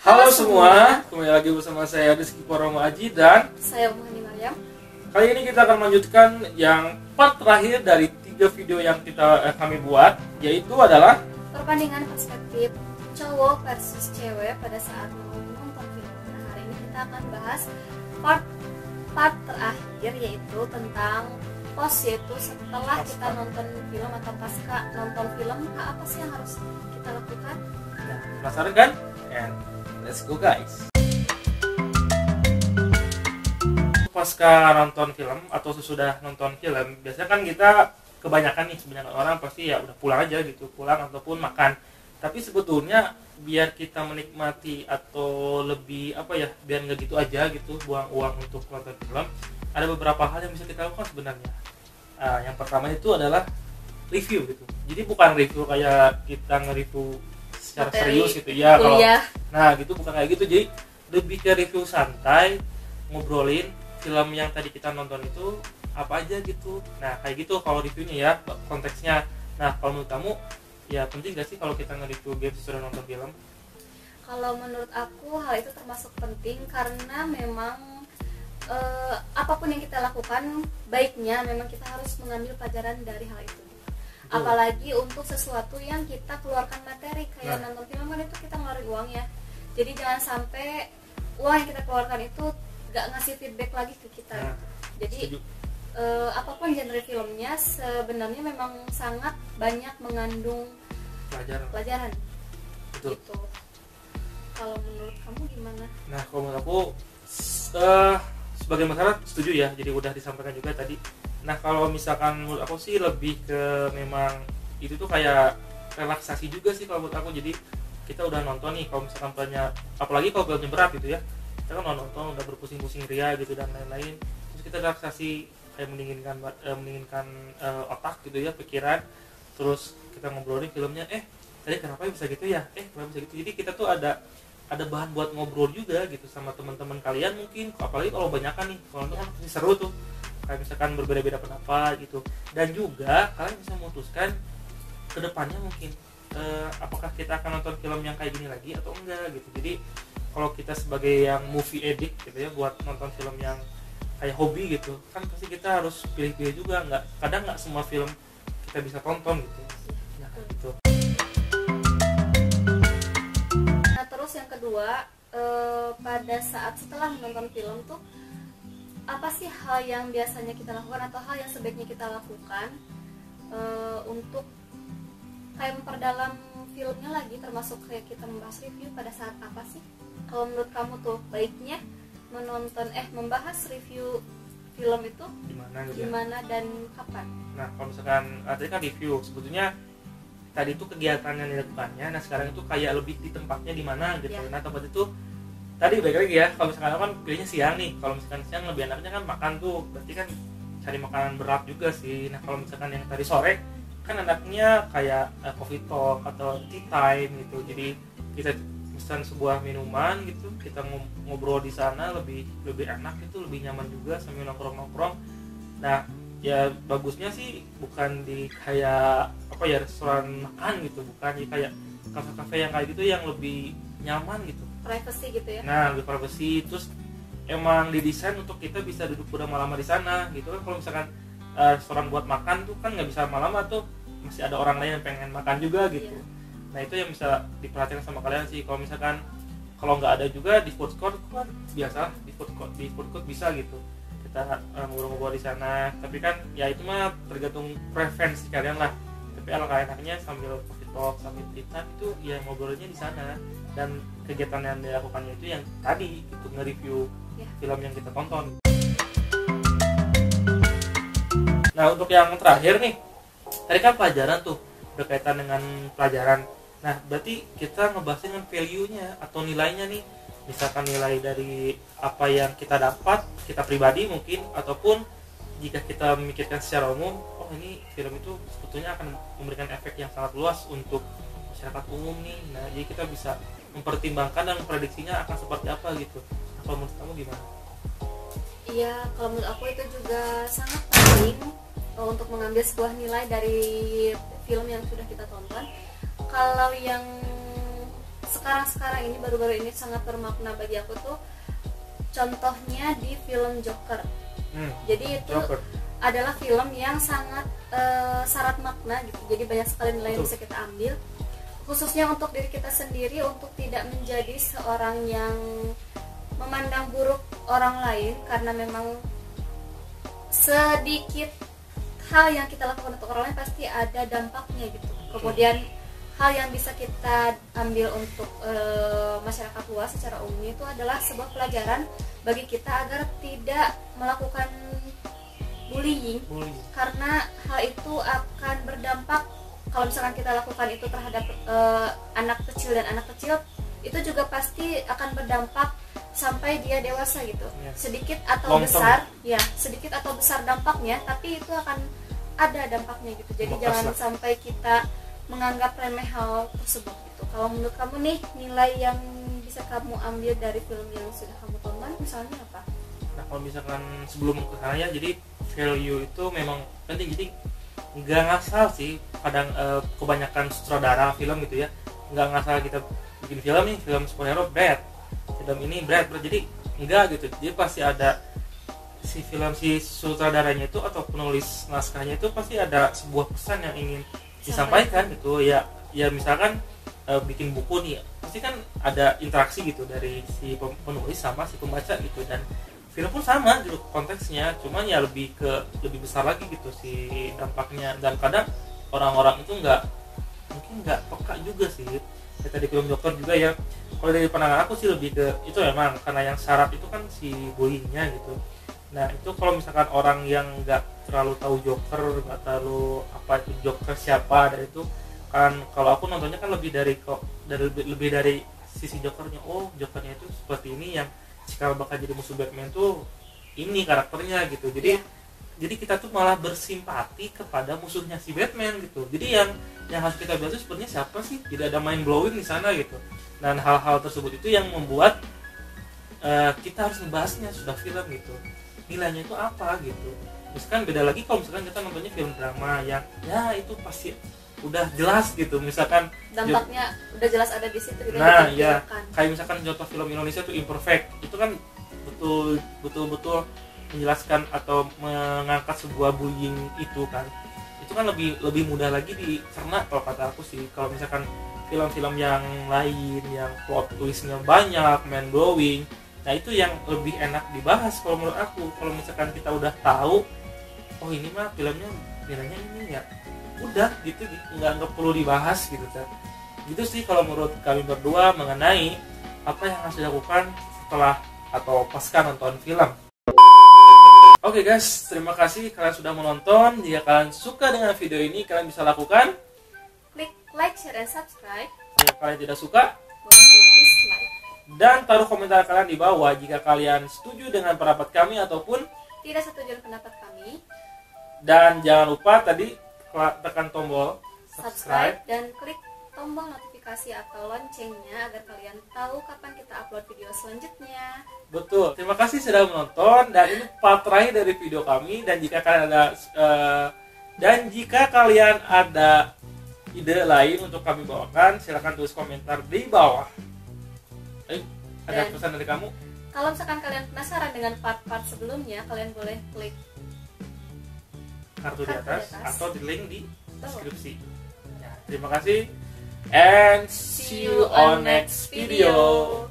Halo semua, kembali lagi bersama saya Rizky Poromo Aji dan saya Muhani Maryam. Kali ini kita akan melanjutkan yang part terakhir dari 3 video yang kami buat, yaitu adalah perbandingan perspektif cowok versus cewek pada saat menonton film. Nah, hari ini kita akan bahas part terakhir, yaitu tentang post, yaitu setelah kita nonton film atau pasca nonton film, apa sih yang harus kita lakukan? Nah, penasaran kan? And let's go guys. Pasca nonton film atau sesudah nonton film, biasanya kan kita kebanyakan orang pasti ya udah pulang aja gitu, pulang ataupun makan. Tapi sebetulnya biar kita menikmati atau lebih biar nggak gitu aja gitu buang uang untuk nonton film, ada beberapa hal yang bisa kita lakukan sebenarnya. Yang pertama itu adalah review gitu. Jadi bukan review kayak kita nge-review secara serius gitu ya, kalau gitu bukan kayak gitu. Jadi lebih ke review santai, ngobrolin film yang tadi kita nonton itu apa aja gitu. Nah kayak gitu kalau reviewnya ya, konteksnya. Nah kalau menurut kamu ya penting gak sih kalau kita nge-review game sesudah nonton film? Kalau menurut aku hal itu termasuk penting karena memang apapun yang kita lakukan, baiknya memang kita harus mengambil pelajaran dari hal itu. Apalagi untuk sesuatu yang kita keluarkan materi kayak nonton film kan, itu kita ngeluarin uang ya. Jadi jangan sampai uang yang kita keluarkan itu gak ngasih feedback lagi ke kita. Jadi apapun genre filmnya sebenarnya memang sangat banyak mengandung pelajaran. Betul. Gitu. Kalau menurut kamu gimana? Nah kalau menurut aku sebagai masyarakat setuju ya, jadi udah disampaikan juga tadi. Nah kalau misalkan menurut aku sih lebih ke memang itu tuh kayak relaksasi juga sih kalau menurut aku. Jadi kita udah nonton nih, kalau misalkan filmnya, apalagi kalau filmnya berat gitu ya, kita kan nonton udah berpusing-pusing ria gitu dan lain-lain, terus kita relaksasi kayak mendinginkan otak gitu ya, pikiran, terus kita ngobrolin filmnya, tadi kenapa bisa gitu ya, kenapa bisa gitu. Jadi kita tuh ada bahan buat ngobrol juga gitu sama teman-teman kalian mungkin, apalagi kalau banyakan nih, kalau nonton kan pasti seru tuh, kayak misalkan berbeda-beda pendapat gitu. Dan juga kalian bisa memutuskan kedepannya mungkin apakah kita akan nonton film yang kayak gini lagi atau enggak gitu. Jadi kalau kita sebagai yang movie addict gitu ya, buat nonton film yang kayak hobi gitu kan, pasti kita harus pilih-pilih juga, kadang nggak semua film kita bisa tonton gitu. Nah gitu. Nah terus yang kedua, pada saat setelah menonton film tuh, apa sih hal yang biasanya kita lakukan atau hal yang sebaiknya kita lakukan untuk kayak memperdalam filmnya lagi, termasuk kayak kita membahas review pada saat apa sih? Kalau menurut kamu tuh baiknya membahas review film itu gimana dan kapan? Nah kalau misalkan tadi kan review, sebetulnya tadi itu kegiatan yang dilakukannya, nah sekarang itu kayak lebih di tempatnya di mana gitu. Nah tempat itu tadi baik lagi ya, kalau misalkan kan pilihnya siang nih, kalau misalkan siang lebih enaknya kan makan tuh, berarti kan cari makanan berat juga sih. Nah kalau misalkan yang tadi sore kan enaknya kayak coffee talk atau tea time gitu. Jadi kita pesan sebuah minuman gitu, kita ngobrol di sana, lebih enak gitu, lebih nyaman juga sambil nongkrong. Nah ya bagusnya sih bukan di kayak restoran makan gitu, bukan di kayak kafe-kafe yang kayak gitu yang lebih nyaman gitu, privacy gitu ya. Nah lebih privacy, terus emang didesain untuk kita bisa duduk lama-lama di sana gitu kan. Kalau misalkan restoran buat makan tuh kan nggak bisa lama-lama tuh, masih ada orang lain yang pengen makan juga gitu. Nah itu yang bisa diperhatikan sama kalian sih. Kalau misalkan nggak ada juga di food court kan biasa, di food court bisa gitu kita ngobrol-ngobrol di sana. Tapi kan ya itu mah tergantung preferensi kalian lah. Tapi alangkah enaknya sambil coffee talk, sambil kita itu ya ngobrolnya di sana. Dan kegiatan yang dilakukannya itu yang tadi itu nge-review film yang kita tonton. Nah untuk yang terakhir nih, tadi kan pelajaran tuh, berkaitan dengan pelajaran. Nah berarti kita ngebahas dengan value-nya atau nilainya nih. Misalkan nilai dari apa yang kita dapat, kita pribadi mungkin, ataupun jika kita memikirkan secara umum, ini film itu sebetulnya akan memberikan efek yang sangat luas untuk masyarakat umum nih. Nah jadi kita bisa mempertimbangkan dan prediksinya akan seperti apa gitu. Nah, kalau menurut kamu gimana? Iya, kalau menurut aku itu juga sangat penting untuk mengambil sebuah nilai dari film yang sudah kita tonton. Kalau yang sekarang ini baru-baru ini sangat bermakna bagi aku tuh contohnya di film Joker. Jadi itu Joker adalah film yang sangat syarat makna gitu. Jadi banyak sekali nilai yang bisa kita ambil, khususnya untuk diri kita sendiri, untuk tidak menjadi seorang yang memandang buruk orang lain, karena memang sedikit hal yang kita lakukan untuk orang lain pasti ada dampaknya gitu. Kemudian hal yang bisa kita ambil untuk masyarakat luas secara umum itu adalah sebuah pelajaran bagi kita agar tidak melakukan bullying, karena hal itu akan berdampak. Kalau misalkan kita lakukan itu terhadap anak kecil, dan anak kecil itu juga pasti akan berdampak sampai dia dewasa gitu. Sedikit atau besar, ya sedikit atau besar dampaknya, tapi itu akan ada dampaknya gitu. Jadi jangan sampai kita menganggap remeh hal tersebut gitu. Kalau menurut kamu nih, nilai yang bisa kamu ambil dari film yang sudah kamu tonton misalnya apa? Nah, kalau misalkan sebelum ke sana ya, jadi value itu memang penting. Jadi nggak ngasal sih kadang kebanyakan sutradara film gitu ya, nggak ngasal kita bikin film nih, film superhero berat, film ini berat, jadi enggak gitu. Jadi pasti ada si sutradaranya itu atau penulis naskahnya itu pasti ada sebuah pesan yang ingin disampaikan gitu ya. Ya misalkan bikin buku nih, pasti kan ada interaksi gitu dari si penulis sama si pembaca gitu, dan film pun sama gitu konteksnya, cuman ya lebih besar lagi gitu si dampaknya. Dan kadang orang-orang itu mungkin nggak peka juga sih. Kayak tadi film Joker juga ya, kalau dari pandangan aku sih lebih ke itu memang karena yang syarat itu kan si bullyingnya gitu. Nah itu kalau misalkan orang yang nggak terlalu tahu Joker, nggak terlalu apa itu Joker siapa, dan itu kan kalau aku nontonnya kan lebih dari sisi Jokernya. Oh Jokernya itu seperti ini, yang cikal bakal jadi musuh Batman tuh ini karakternya gitu. Jadi kita tuh malah bersimpati kepada musuhnya si Batman gitu. Jadi yang harus kita bahas itu sebenarnya siapa sih? Tidak ada mind blowing di sana gitu. Dan hal-hal tersebut itu yang membuat kita harus membahasnya sudah film gitu. Nilainya itu apa gitu. Misalkan beda lagi kalau misalkan kita nontonnya film drama yang ya itu pasti udah jelas gitu, misalkan dampaknya udah jelas ada di situ gitu. Nah ya kayak misalkan contoh film Indonesia tuh Imperfect, itu kan betul-betul menjelaskan atau mengangkat sebuah bullying itu kan lebih mudah lagi dicerna kalau kata aku sih. Kalau misalkan film-film yang lain yang plot twistnya banyak, mind blowing, nah itu yang lebih enak dibahas kalau menurut aku. Kalau misalkan kita udah tahu, oh ini mah filmnya nilainya ini ya, udah gitu, nggak perlu dibahas gitu kan. Gitu sih kalau menurut kami berdua mengenai apa yang harus dilakukan setelah atau pasca nonton film. Oke guys, terima kasih kalian sudah menonton. Jika kalian suka dengan video ini, kalian bisa lakukan klik like, share, dan subscribe. Jika kalian tidak suka, boleh klik dislike. Dan taruh komentar kalian di bawah jika kalian setuju dengan pendapat kami ataupun tidak setuju dengan pendapat kami. Dan jangan lupa tadi tekan tombol subscribe dan klik tombol notifikasi atau loncengnya agar kalian tahu kapan kita upload video selanjutnya. Betul. Terima kasih sudah menonton, dan ini part terakhir dari video kami. Dan jika kalian ada ide lain untuk kami bawakan, silakan tulis komentar di bawah. Ada pesan dari kamu? Kalau misalkan kalian penasaran dengan part-part sebelumnya, kalian boleh klik kartu di atas atau di link di deskripsi. Ya, terima kasih and see you on next video.